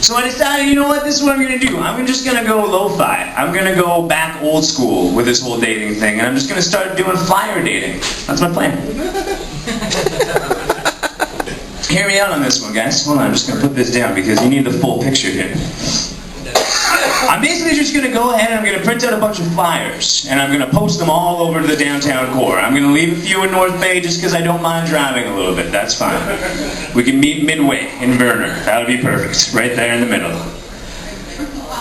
So I decided, you know what, this is what I'm going to do. I'm just going to go lo-fi. I'm going to go back old school with this whole dating thing, and I'm just going to start doing flyer dating. That's my plan. Hear me out on this one, guys. Hold on, I'm just going to put this down because you need the full picture here. I'm basically just going to go ahead and I'm going to print out a bunch of flyers, and I'm going to post them all over the downtown core. I'm going to leave a few in North Bay just because I don't mind driving a little bit. That's fine. We can meet midway in Verner. That would be perfect. Right there in the middle.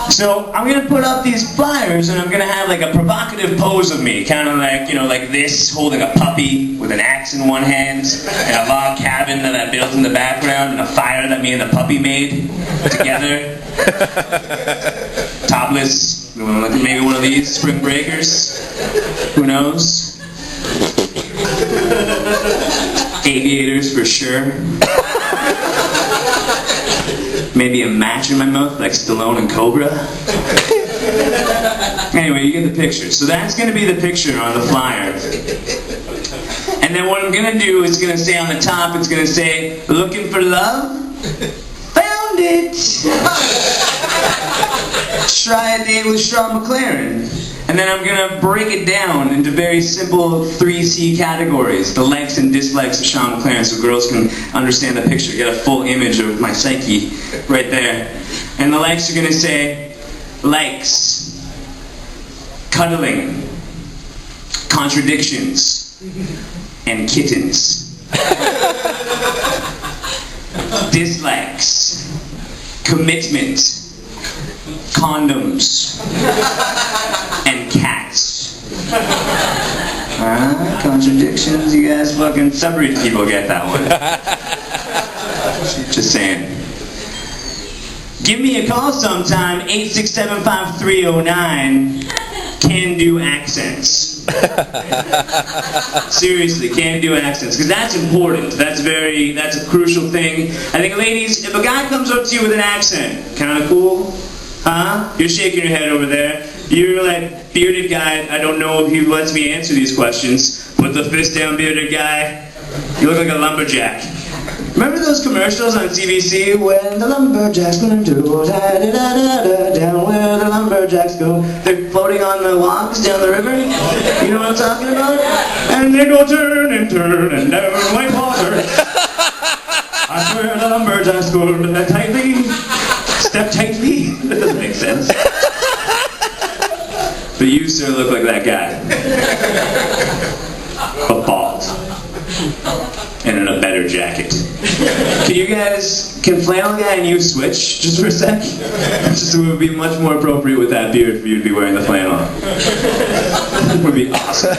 So I'm going to put up these flyers, and I'm going to have like a provocative pose of me, kind of like, you know, like this, holding a puppy with an axe in one hand, and a log cabin that I built in the background, and a fire that me and the puppy made together. Topless, maybe one of these spring breakers. Who knows? Aviators for sure. Maybe a match in my mouth like Stallone and Cobra. Anyway, you get the picture. So that's going to be the picture on the flyer. And then what I'm going to do is going to say on the top, it's going to say, looking for love? Found it! Try a date with Sean McLaren. And then I'm going to break it down into very simple 3C categories. The likes and dislikes of Sean McLaren, so girls can understand the picture, get a full image of my psyche right there. And the likes are going to say, likes, cuddling, contradictions, and kittens. Dislikes, commitment, condoms, and cats. Contradictions, you guys fucking suburb people get that one. Just saying. Give me a call sometime, 867-5309. Can do accents. Seriously, can do accents, because that's important. That's a crucial thing. I think, ladies, if a guy comes up to you with an accent, kind of cool, huh? You're shaking your head over there. You're like, bearded guy, I don't know if he lets me answer these questions. Put the fist down, bearded guy. You look like a lumberjack. Remember those commercials on CBC when the lumberjacks gonna do da-da-da-da-da, down where the lumberjacks go? They're floating on the logs down the river. You know what I'm talking about? And they go turn and down white water. I swear the lumberjacks go tightly, step tightly. That doesn't make sense. But you sir look like that guy. But bald. And in a better jacket. Can flannel guy and you switch just for a sec? Just it would be much more appropriate with that beard for you to be wearing the flannel. It would be awesome.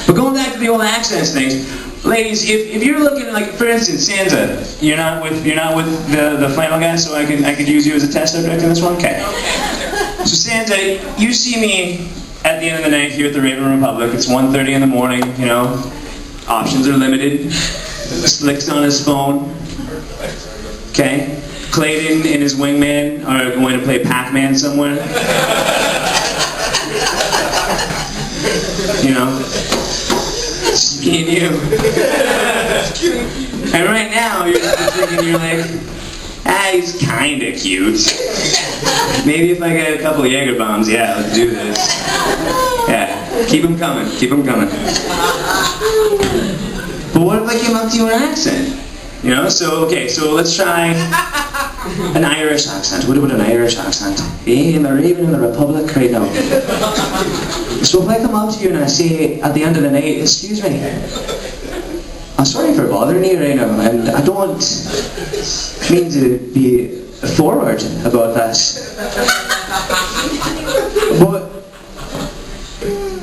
But going back to the old accents things, ladies, if you're looking like, for instance, Santa, you're not with the flannel guy, so I could use you as a test subject in this one? Okay. So Santa, you see me at the end of the night here at the Raven Republic. It's 1:30 in the morning, you know. Options are limited. Slick's on his phone. Okay? Clayton and his wingman are going to play Pac-Man somewhere. You know? Just me and you. And right now, you're thinking, you're like, he's kinda cute. Maybe if I get a couple of Jaeger bombs, yeah, let's do this. Yeah, keep them coming, keep them coming. But what if I came up to you in an accent? You know, so, okay, so let's try an Irish accent. What about an Irish accent? Hey, I'm a Raven in the Republic right now. So if I come up to you and I say at the end of the night, excuse me, I'm sorry for bothering you right now, and I don't mean to be forward about that. But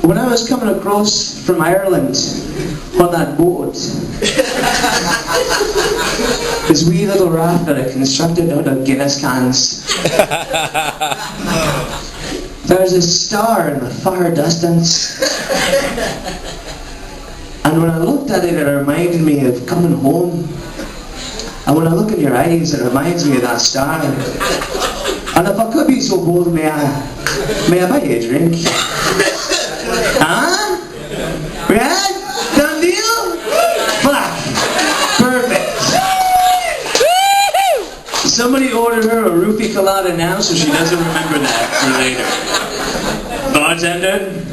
when I was coming across from Ireland on that boat, this wee little raft that I constructed out of Guinness cans, there's a star in the far distance. And when I looked at it, it reminded me of coming home. And when I look in your eyes, it reminds me of that star. And if I could be so bold, may I buy you a drink? Huh? Red? Done deal? Black. Perfect. somebody order her a roofie colada now so she doesn't remember that for later? Bartender?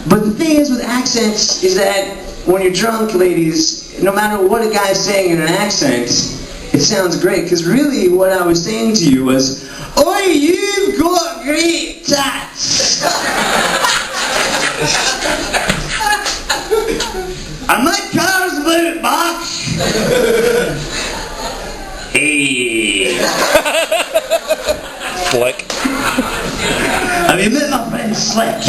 But the thing is with accents is that when you're drunk, ladies, no matter what a guy's saying in an accent, it sounds great. Because really what I was saying to you was, "Oi, you've got great tats!" "And my car's about back." "Hey." Slick. "Have you met my friend Slick?"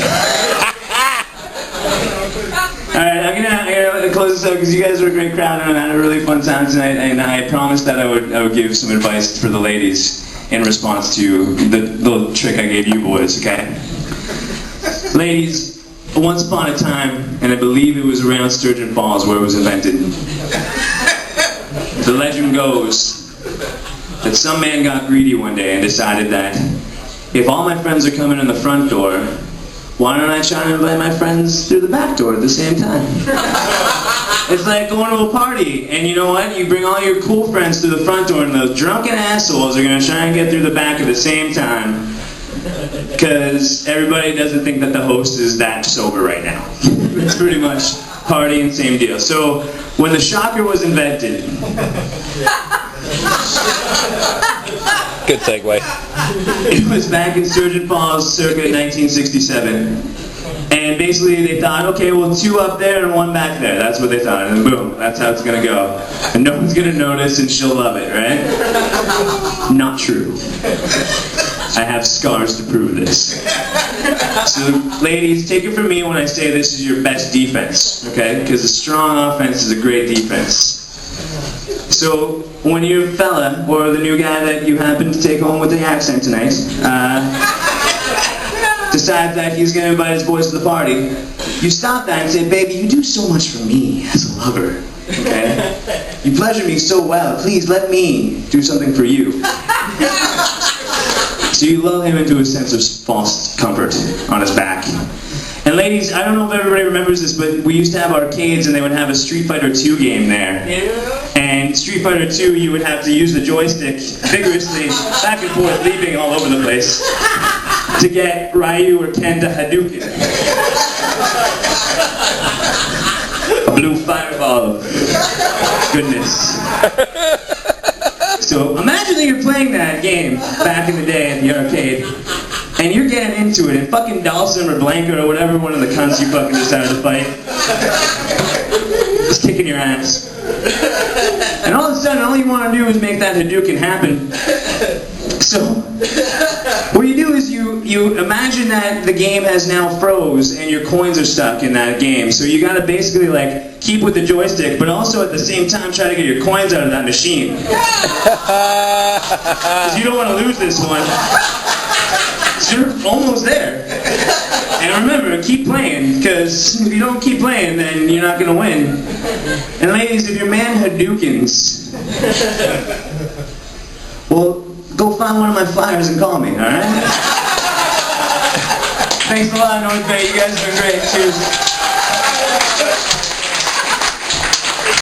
Alright, I'm gonna close this out because you guys are a great crowd and I had a really fun time tonight, and I promised that I would give some advice for the ladies in response to the little trick I gave you boys, okay? Ladies, once upon a time, and I believe it was around Sturgeon Falls where it was invented, the legend goes that some man got greedy one day and decided that if all my friends are coming in the front door, why don't I try and invite my friends through the back door at the same time? It's like going to a party, and you know what? You bring all your cool friends through the front door, and those drunken assholes are going to try and get through the back at the same time, because everybody doesn't think that the host is that sober right now. It's pretty much party and same deal. So, when the shocker was invented... Good segue. It was back in Sturgeon Falls circa 1967. And basically they thought, okay, well, 2 up there and 1 back there. That's what they thought. And boom, that's how it's going to go. And no one's going to notice and she'll love it, right? Not true. I have scars to prove this. So, ladies, take it from me when I say this is your best defense, okay? Because a strong offense is a great defense. So, when your fella, or the new guy that you happen to take home with the accent tonight, decides that he's going to invite his boys to the party, you stop that and say, "Baby, you do so much for me as a lover, okay? You pleasure me so well, please let me do something for you." So you lull him into a sense of false comfort on his back. And ladies, I don't know if everybody remembers this, but we used to have arcades and they would have a Street Fighter 2 game there. And Street Fighter 2, you would have to use the joystick vigorously, back and forth, leaping all over the place, to get Ryu or Ken to Hadouken. A blue fireball. Goodness. So imagine that you're playing that game back in the day in the arcade, and you're getting into it, and fucking Dawson or Blanca or whatever one of the cunts you fucking decided to fight is kicking your ass. And all of a sudden, all you want to do is make that Hadouken happen. So, what you do is you imagine that the game has now froze and your coins are stuck in that game. So you gotta basically like keep with the joystick, but also at the same time try to get your coins out of that machine. Because you don't want to lose this one. You're almost there. And remember, keep playing, because if you don't keep playing, then you're not going to win. And ladies, if your man Hadoukens, well, go find one of my flyers and call me, alright? Thanks a lot, North Bay. You guys have been great. Cheers.